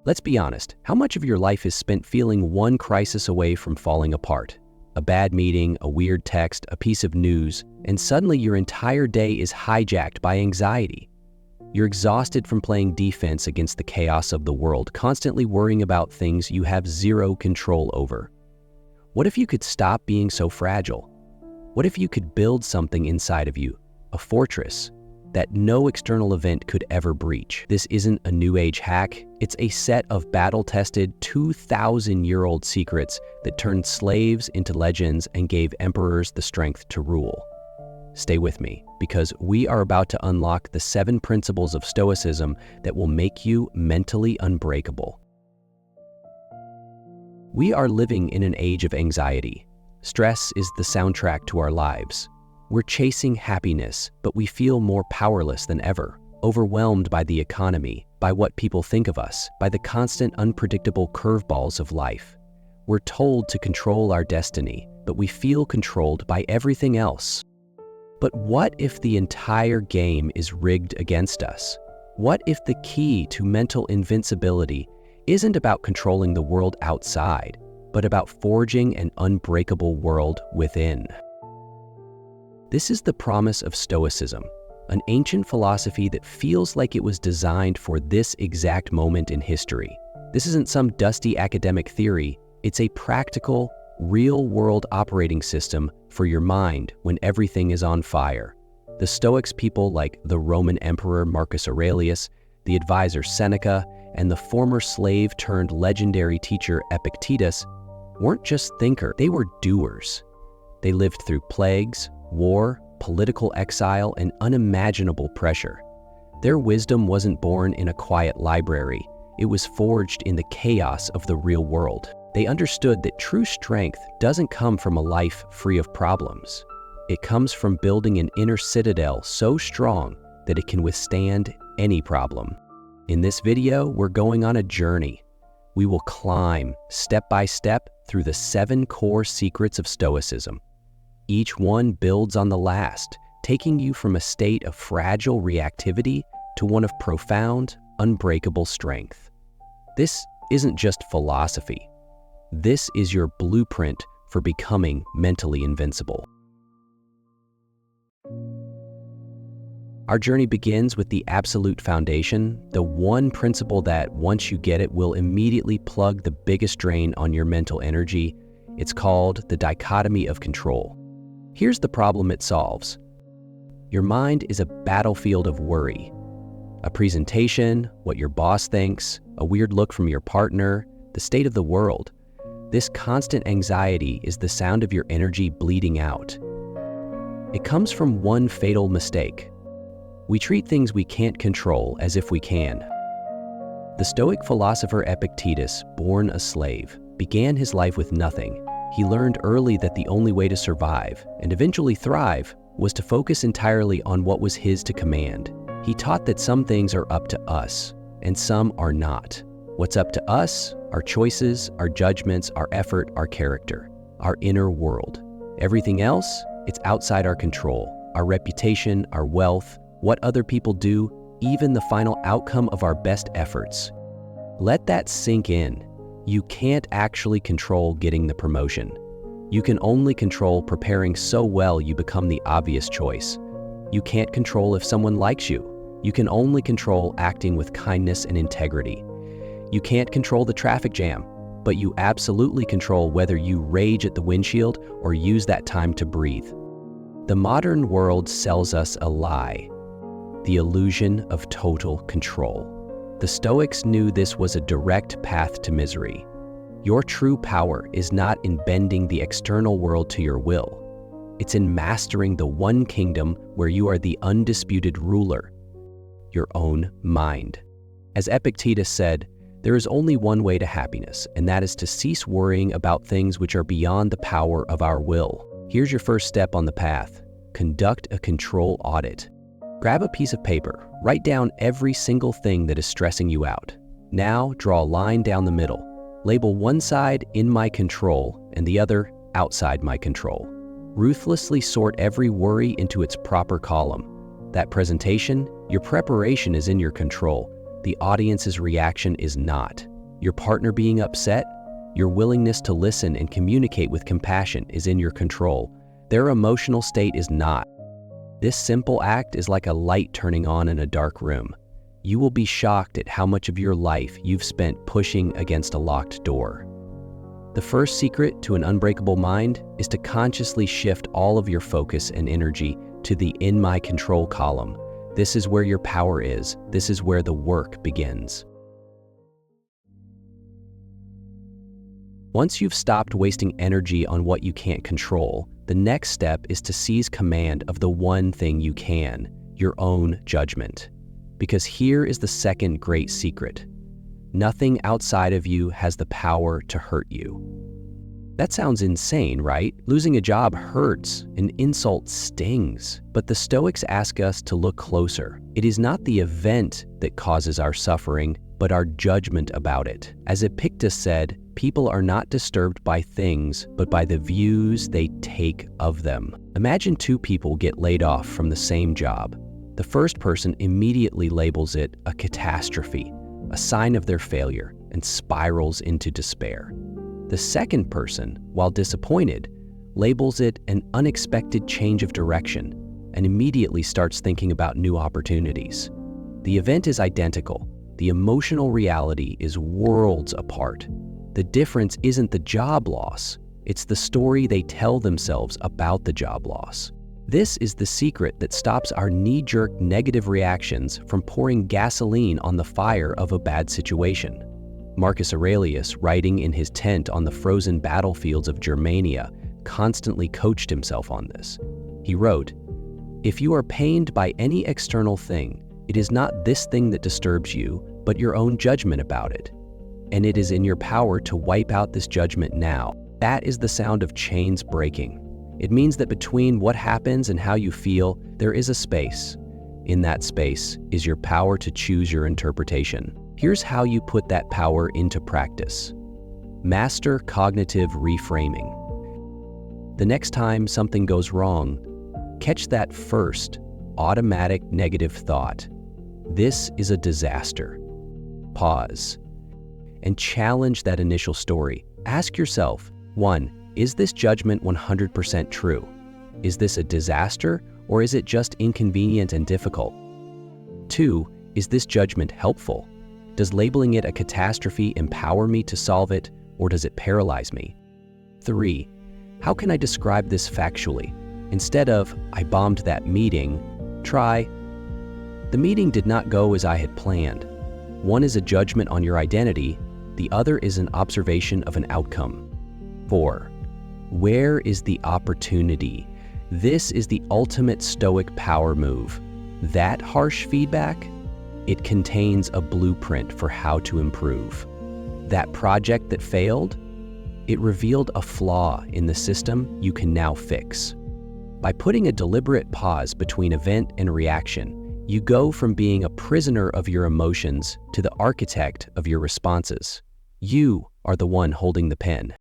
Let's be honest, how much of your life is spent feeling one crisis away from falling apart? A bad meeting, a weird text, a piece of news, and suddenly your entire day is hijacked by anxiety. You're exhausted from playing defense against the chaos of the world, constantly worrying about things you have zero control over. What if you could stop being so fragile? What if you could build something inside of you, a fortress, that no external event could ever breach? This isn't a new age hack, it's a set of battle-tested 2,000-year-old secrets that turned slaves into legends and gave emperors the strength to rule. Stay with me, because we are about to unlock the 7 principles of Stoicism that will make you mentally unbreakable. We are living in an age of anxiety. Stress is the soundtrack to our lives. We're chasing happiness, but we feel more powerless than ever, overwhelmed by the economy, by what people think of us, by the constant unpredictable curveballs of life. We're told to control our destiny, but we feel controlled by everything else. But what if the entire game is rigged against us? What if the key to mental invincibility isn't about controlling the world outside, but about forging an unbreakable world within? This is the promise of Stoicism, an ancient philosophy that feels like it was designed for this exact moment in history. This isn't some dusty academic theory, it's a practical, real-world operating system for your mind when everything is on fire. The Stoics, people like the Roman Emperor Marcus Aurelius, the advisor Seneca, and the former slave-turned-legendary teacher Epictetus, weren't just thinkers, they were doers. They lived through plagues, war, political exile, and unimaginable pressure. Their wisdom wasn't born in a quiet library, it was forged in the chaos of the real world. They understood that true strength doesn't come from a life free of problems. It comes from building an inner citadel so strong that it can withstand any problem. In this video, we're going on a journey. We will climb step by step through the 7 core secrets of Stoicism. Each one builds on the last, taking you from a state of fragile reactivity to one of profound, unbreakable strength. This isn't just philosophy. This is your blueprint for becoming mentally invincible. Our journey begins with the absolute foundation, the one principle that, once you get it, will immediately plug the biggest drain on your mental energy. It's called the Dichotomy of Control. Here's the problem it solves. Your mind is a battlefield of worry. A presentation, what your boss thinks, a weird look from your partner, the state of the world. This constant anxiety is the sound of your energy bleeding out. It comes from one fatal mistake. We treat things we can't control as if we can. The Stoic philosopher Epictetus, born a slave, began his life with nothing. He learned early that the only way to survive, and eventually thrive, was to focus entirely on what was his to command. He taught that some things are up to us, and some are not. What's up to us? Our choices, our judgments, our effort, our character, our inner world. Everything else, it's outside our control. Our reputation, our wealth, what other people do, even the final outcome of our best efforts. Let that sink in. You can't actually control getting the promotion. You can only control preparing so well you become the obvious choice. You can't control if someone likes you. You can only control acting with kindness and integrity. You can't control the traffic jam, but you absolutely control whether you rage at the windshield or use that time to breathe. The modern world sells us a lie, the illusion of total control. The Stoics knew this was a direct path to misery. Your true power is not in bending the external world to your will. It's in mastering the one kingdom where you are the undisputed ruler, your own mind. As Epictetus said, there is only one way to happiness, and that is to cease worrying about things which are beyond the power of our will. Here's your first step on the path. Conduct a control audit. Grab a piece of paper, write down every single thing that is stressing you out. Now draw a line down the middle. Label one side in my control and the other outside my control. Ruthlessly sort every worry into its proper column. That presentation, your preparation is in your control. The audience's reaction is not. your partner being upset, your willingness to listen and communicate with compassion is in your control. Their emotional state is not. This simple act is like a light turning on in a dark room. You will be shocked at how much of your life you've spent pushing against a locked door. The first secret to an unbreakable mind is to consciously shift all of your focus and energy to the "in my control" column. This is where your power is. This is where the work begins. Once you've stopped wasting energy on what you can't control, the next step is to seize command of the one thing you can, your own judgment. Because here is the second great secret. Nothing outside of you has the power to hurt you. That sounds insane, right? Losing a job hurts, an insult stings. But the Stoics ask us to look closer. It is not the event that causes our suffering, but our judgment about it. As Epictetus said, people are not disturbed by things, but by the views they take of them. Imagine two people get laid off from the same job. The first person immediately labels it a catastrophe, a sign of their failure, and spirals into despair. The second person, while disappointed, labels it an unexpected change of direction and immediately starts thinking about new opportunities. The event is identical. The emotional reality is worlds apart. The difference isn't the job loss, it's the story they tell themselves about the job loss. This is the secret that stops our knee-jerk negative reactions from pouring gasoline on the fire of a bad situation. Marcus Aurelius, writing in his tent on the frozen battlefields of Germania, constantly coached himself on this. He wrote, "If you are pained by any external thing, it is not this thing that disturbs you, but your own judgment about it. And it is in your power to wipe out this judgment now." That is the sound of chains breaking. It means that between what happens and how you feel, there is a space. In that space is your power to choose your interpretation. Here's how you put that power into practice. Master cognitive reframing. The next time something goes wrong, catch that first, automatic negative thought. This is a disaster. Pause. And challenge that initial story. Ask yourself, 1. Is this judgment 100% true? Is this a disaster, or is it just inconvenient and difficult? 2. Is this judgment helpful? Does labeling it a catastrophe empower me to solve it, or does it paralyze me? 3. How can I describe this factually? Instead of, "I bombed that meeting," try, "The meeting did not go as I had planned." One is a judgment on your identity, the other is an observation of an outcome. 4. Where is the opportunity? This is the ultimate Stoic power move. That harsh feedback, it contains a blueprint for how to improve. That project that failed, it revealed a flaw in the system you can now fix. By putting a deliberate pause between event and reaction, you go from being a prisoner of your emotions to the architect of your responses. You are the one holding the pen.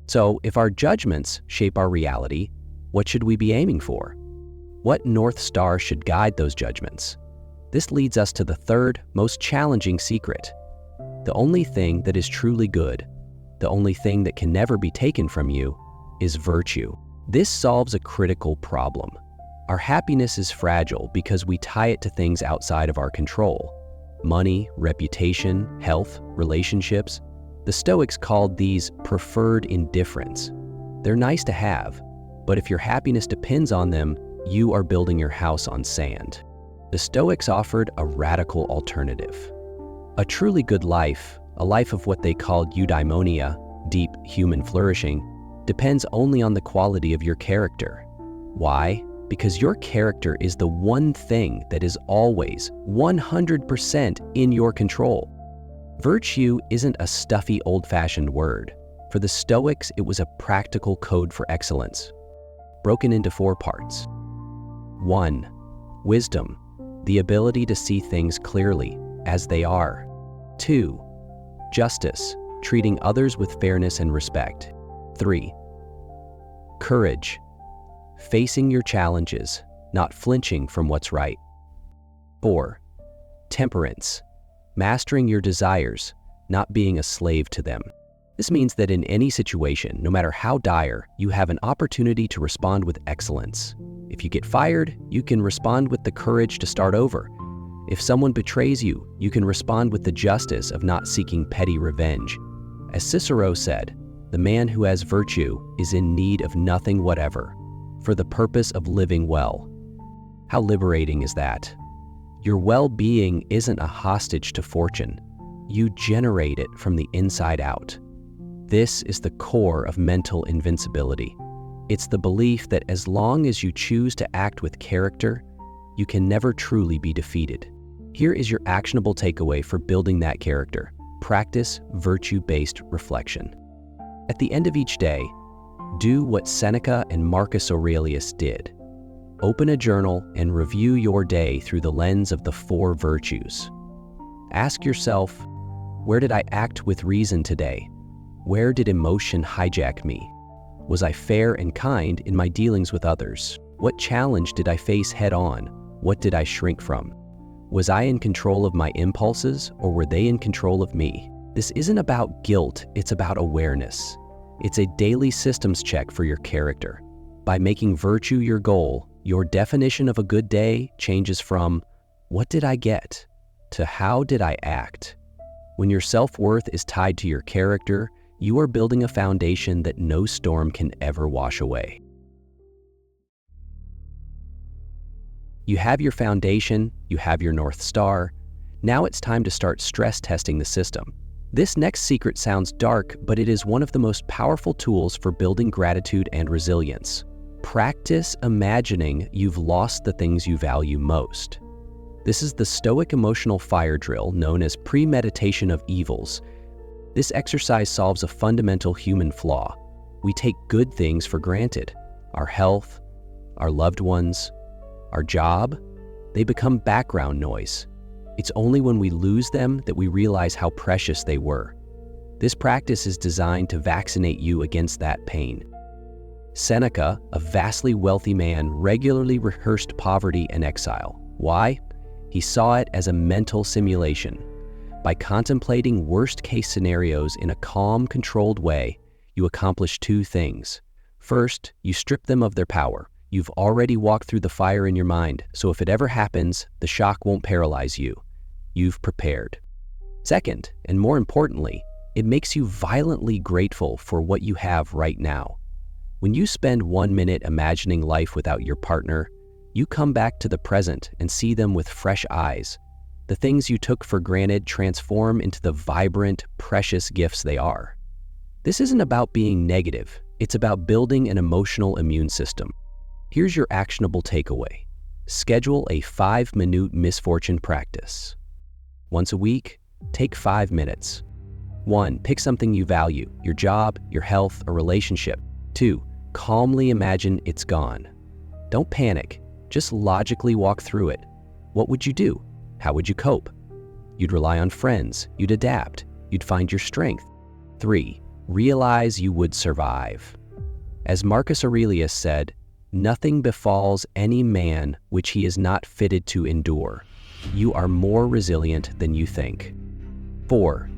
So, if our judgments shape our reality, what should we be aiming for? What North Star should guide those judgments? This leads us to the third, most challenging secret. The only thing that is truly good, the only thing that can never be taken from you, is virtue. This solves a critical problem. Our happiness is fragile because we tie it to things outside of our control. Money, reputation, health, relationships. The Stoics called these preferred indifference. They're nice to have, but if your happiness depends on them, you are building your house on sand. The Stoics offered a radical alternative. A truly good life, a life of what they called eudaimonia, deep human flourishing, depends only on the quality of your character. Why? Because your character is the one thing that is always 100% in your control. Virtue isn't a stuffy, old-fashioned word. For the Stoics, it was a practical code for excellence, broken into 4 parts. 1. Wisdom, the ability to see things clearly, as they are. 2. Justice, treating others with fairness and respect. 3. Courage, facing your challenges, not flinching from what's right. 4. Temperance, mastering your desires, not being a slave to them. This means that in any situation, no matter how dire, you have an opportunity to respond with excellence. If you get fired, you can respond with the courage to start over. If someone betrays you, you can respond with the justice of not seeking petty revenge. As Cicero said, the man who has virtue is in need of nothing whatever, for the purpose of living well. How liberating is that? Your well-being isn't a hostage to fortune. You generate it from the inside out. This is the core of mental invincibility. It's the belief that as long as you choose to act with character, you can never truly be defeated. Here is your actionable takeaway for building that character. Practice virtue-based reflection. At the end of each day, do what Seneca and Marcus Aurelius did. Open a journal and review your day through the lens of the 4 virtues. Ask yourself, where did I act with reason today? Where did emotion hijack me? Was I fair and kind in my dealings with others? What challenge did I face head-on? What did I shrink from? Was I in control of my impulses, or were they in control of me? This isn't about guilt, it's about awareness. It's a daily systems check for your character. By making virtue your goal, your definition of a good day changes from, what did I get, to how did I act? When your self-worth is tied to your character, you are building a foundation that no storm can ever wash away. You have your foundation, you have your North Star. Now it's time to start stress testing the system. This next secret sounds dark, but it is one of the most powerful tools for building gratitude and resilience. Practice imagining you've lost the things you value most. This is the Stoic emotional fire drill known as premeditation of evils. This exercise solves a fundamental human flaw. We take good things for granted. Our health, our loved ones, our job, they become background noise. It's only when we lose them that we realize how precious they were. This practice is designed to vaccinate you against that pain. Seneca, a vastly wealthy man, regularly rehearsed poverty and exile. Why? He saw it as a mental simulation. By contemplating worst-case scenarios in a calm, controlled way, you accomplish 2 things. First, you strip them of their power. You've already walked through the fire in your mind, so if it ever happens, the shock won't paralyze you. You've prepared. Second, and more importantly, it makes you violently grateful for what you have right now. When you spend 1 minute imagining life without your partner, you come back to the present and see them with fresh eyes. The things you took for granted transform into the vibrant, precious gifts they are. This isn't about being negative, it's about building an emotional immune system. Here's your actionable takeaway. Schedule a 5-minute misfortune practice. Once a week, take 5 minutes. 1. Pick something you value, your job, your health, or relationship. 2. Calmly imagine it's gone. Don't panic, just logically walk through it. What would you do? How would you cope? You'd rely on friends, you'd adapt, you'd find your strength. 3. Realize you would survive. As Marcus Aurelius said, nothing befalls any man which he is not fitted to endure. You are more resilient than you think. 4.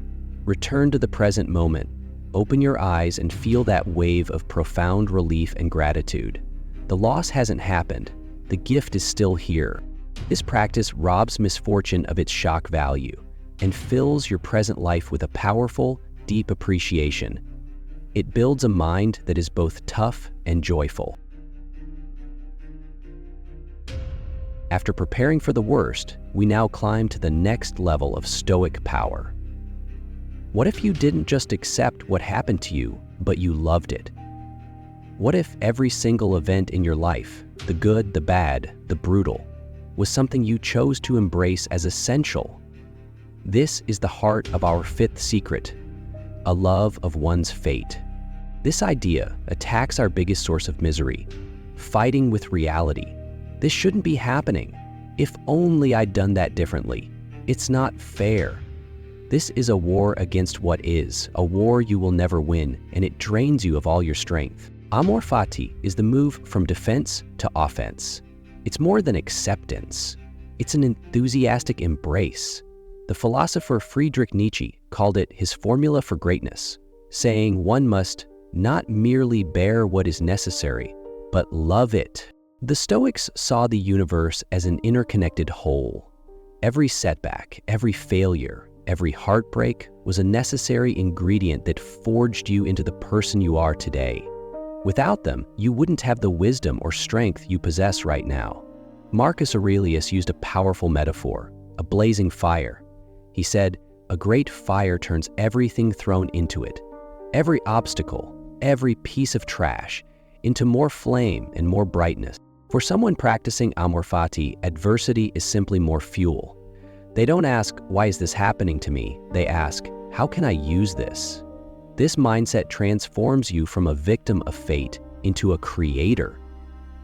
Return to the present moment. Open your eyes and feel that wave of profound relief and gratitude. The loss hasn't happened. The gift is still here. This practice robs misfortune of its shock value and fills your present life with a powerful, deep appreciation. It builds a mind that is both tough and joyful. After preparing for the worst, we now climb to the next level of Stoic power. What if you didn't just accept what happened to you, but you loved it? What if every single event in your life, the good, the bad, the brutal, was something you chose to embrace as essential? This is the heart of our 5th secret, a love of one's fate. This idea attacks our biggest source of misery, fighting with reality. This shouldn't be happening. If only I'd done that differently. It's not fair. This is a war against what is, a war you will never win, and it drains you of all your strength. Amor Fati is the move from defense to offense. It's more than acceptance. It's an enthusiastic embrace. The philosopher Friedrich Nietzsche called it his formula for greatness, saying one must not merely bear what is necessary, but love it. The Stoics saw the universe as an interconnected whole. Every setback, every failure, every heartbreak was a necessary ingredient that forged you into the person you are today. Without them, you wouldn't have the wisdom or strength you possess right now. Marcus Aurelius used a powerful metaphor, a blazing fire. He said, "A great fire turns everything thrown into it, every obstacle, every piece of trash, into more flame and more brightness." For someone practicing Amor Fati, adversity is simply more fuel. They don't ask, "Why is this happening to me?" They ask, "How can I use this?" This mindset transforms you from a victim of fate into a creator.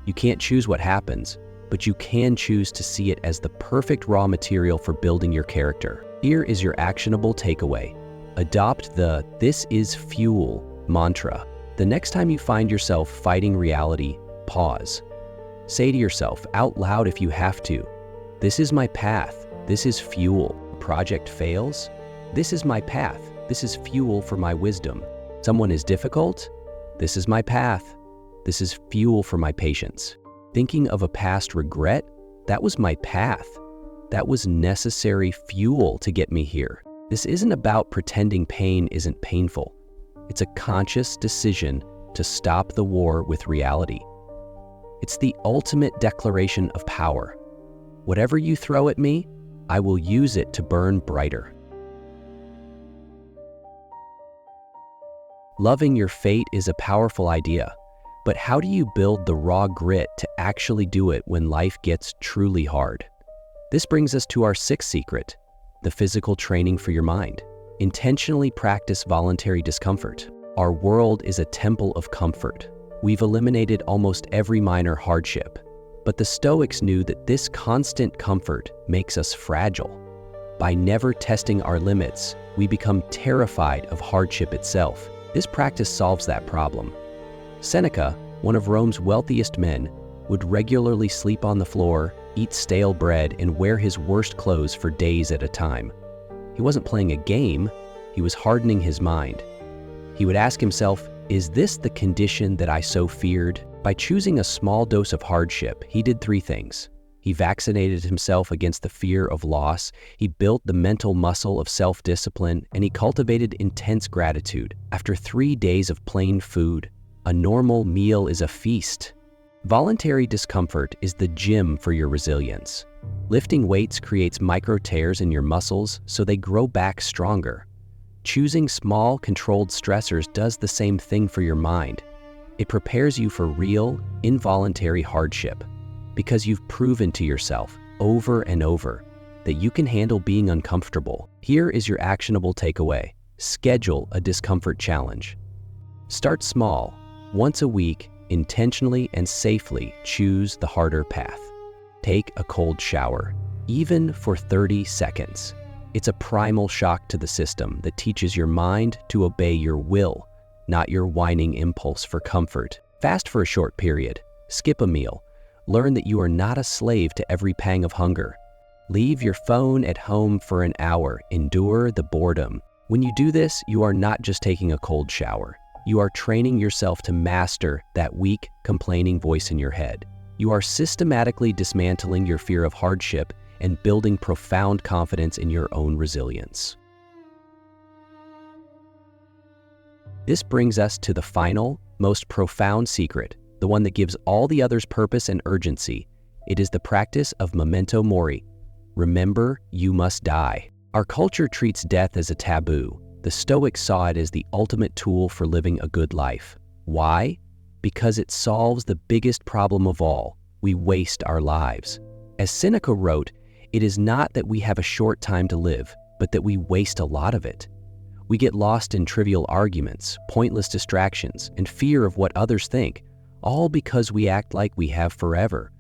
You can't choose what happens, but you can choose to see it as the perfect raw material for building your character. Here is your actionable takeaway. Adopt the "this is fuel" mantra. The next time you find yourself fighting reality, pause. Say to yourself out loud if you have to, "This is my path. This is fuel." A project fails? This is my path. This is fuel for my wisdom. Someone is difficult? This is my path. This is fuel for my patience. Thinking of a past regret? That was my path. That was necessary fuel to get me here. This isn't about pretending pain isn't painful. It's a conscious decision to stop the war with reality. It's the ultimate declaration of power. Whatever you throw at me, I will use it to burn brighter. Loving your fate is a powerful idea, but how do you build the raw grit to actually do it when life gets truly hard? This brings us to our sixth secret, the physical training for your mind. Intentionally practice voluntary discomfort. Our world is a temple of comfort. We've eliminated almost every minor hardship, but the Stoics knew that this constant comfort makes us fragile. By never testing our limits, we become terrified of hardship itself. This practice solves that problem. Seneca, one of Rome's wealthiest men, would regularly sleep on the floor, eat stale bread, and wear his worst clothes for days at a time. He wasn't playing a game, he was hardening his mind. He would ask himself, "Is this the condition that I so feared?" By choosing a small dose of hardship, he did three things. He vaccinated himself against the fear of loss, he built the mental muscle of self-discipline, and he cultivated intense gratitude. After 3 days of plain food, a normal meal is a feast. Voluntary discomfort is the gym for your resilience. Lifting weights creates micro tears in your muscles so they grow back stronger. Choosing small, controlled stressors does the same thing for your mind. It prepares you for real, involuntary hardship because you've proven to yourself over and over that you can handle being uncomfortable. Here is your actionable takeaway. Schedule a discomfort challenge. Start small. Once a week, intentionally and safely choose the harder path. Take a cold shower, even for 30 seconds. It's a primal shock to the system that teaches your mind to obey your will, not your whining impulse for comfort. Fast for a short period. Skip a meal. Learn that you are not a slave to every pang of hunger. Leave your phone at home for an hour. Endure the boredom. When you do this, you are not just taking a cold shower. You are training yourself to master that weak, complaining voice in your head. You are systematically dismantling your fear of hardship and building profound confidence in your own resilience. This brings us to the final, most profound secret, the one that gives all the others purpose and urgency. It is the practice of Memento Mori. Remember, you must die. Our culture treats death as a taboo. The Stoics saw it as the ultimate tool for living a good life. Why? Because it solves the biggest problem of all. We waste our lives. As Seneca wrote, it is not that we have a short time to live, but that we waste a lot of it. We get lost in trivial arguments, pointless distractions, and fear of what others think, all because we act like we have forever.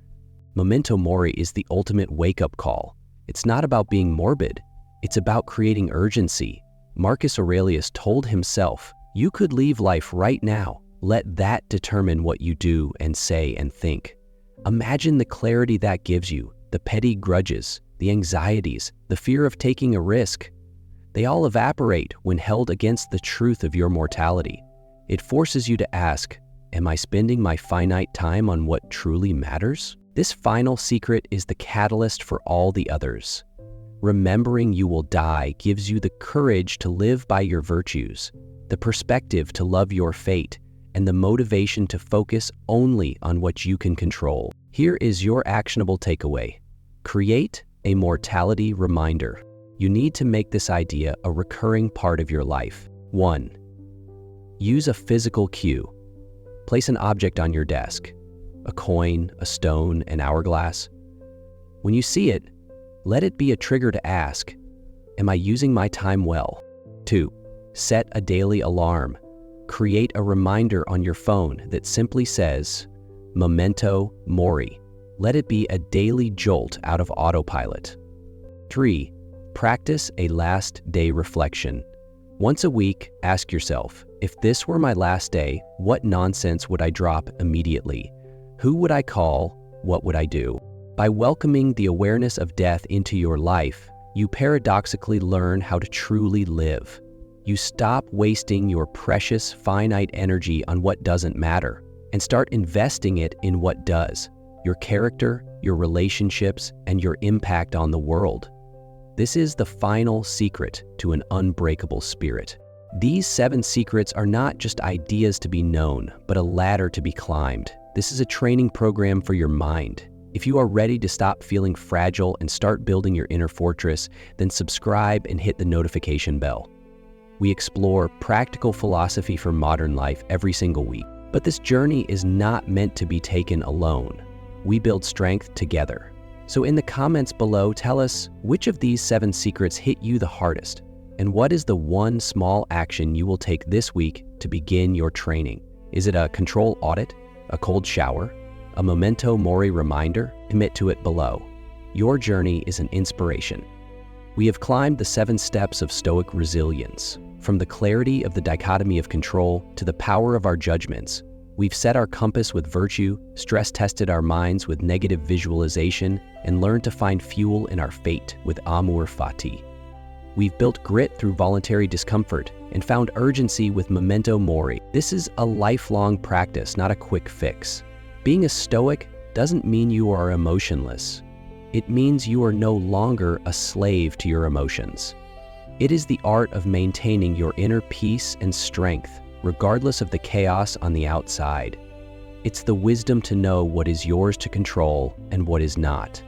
Memento Mori is the ultimate wake-up call. It's not about being morbid. It's about creating urgency. Marcus Aurelius told himself, "You could leave life right now. Let that determine what you do and say and think." Imagine the clarity that gives you, the the petty grudges, the anxieties, the fear of taking a risk. They all evaporate when held against the truth of your mortality. It forces you to ask, am I spending my finite time on what truly matters? This final secret is the catalyst for all the others. Remembering you will die gives you the courage to live by your virtues, the perspective to love your fate, and the motivation to focus only on what you can control. Here is your actionable takeaway. Create a mortality reminder. You need to make this idea a recurring part of your life. 1. Use a physical cue. Place an object on your desk, a coin, a stone, an hourglass. When you see it, let it be a trigger to ask, am I using my time well? 2. Set a daily alarm. Create a reminder on your phone that simply says, Memento Mori. Let it be a daily jolt out of autopilot. 3. Practice a last day reflection. Once a week, ask yourself, if this were my last day, what nonsense would I drop immediately? Who would I call? What would I do? By welcoming the awareness of death into your life, you paradoxically learn how to truly live. You stop wasting your precious, finite energy on what doesn't matter and start investing it in what does: your character, your relationships, and your impact on the world. This is the final secret to an unbreakable spirit. These 7 secrets are not just ideas to be known, but a ladder to be climbed. This is a training program for your mind. If you are ready to stop feeling fragile and start building your inner fortress, then subscribe and hit the notification bell. We explore practical philosophy for modern life every single week. But this journey is not meant to be taken alone. We build strength together. So in the comments below, tell us which of these 7 secrets hit you the hardest, and what is the one small action you will take this week to begin your training? Is it a control audit, a cold shower, a Memento Mori reminder? Commit to it below. Your journey is an inspiration. We have climbed the 7 steps of Stoic resilience, from the clarity of the dichotomy of control to the power of our judgments. We've set our compass with virtue, stress-tested our minds with negative visualization, and learned to find fuel in our fate with Amor, Fati. We've built grit through voluntary discomfort and found urgency with Memento Mori. This is a lifelong practice, not a quick fix. Being a Stoic doesn't mean you are emotionless. It means you are no longer a slave to your emotions. It is the art of maintaining your inner peace and strength, regardless of the chaos on the outside. It's the wisdom to know what is yours to control and what is not,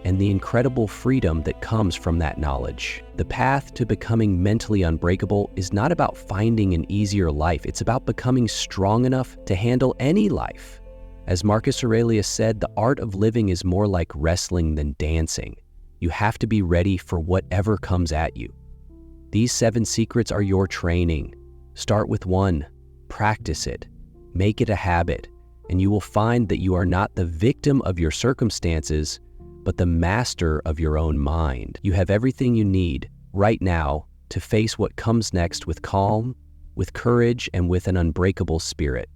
and the incredible freedom that comes from that knowledge. The path to becoming mentally unbreakable is not about finding an easier life, it's about becoming strong enough to handle any life. As Marcus Aurelius said, the art of living is more like wrestling than dancing. You have to be ready for whatever comes at you. These 7 secrets are your training. Start with 1, practice it, make it a habit, and you will find that you are not the victim of your circumstances, but the master of your own mind. You have everything you need right now to face what comes next with calm, with courage, and with an unbreakable spirit.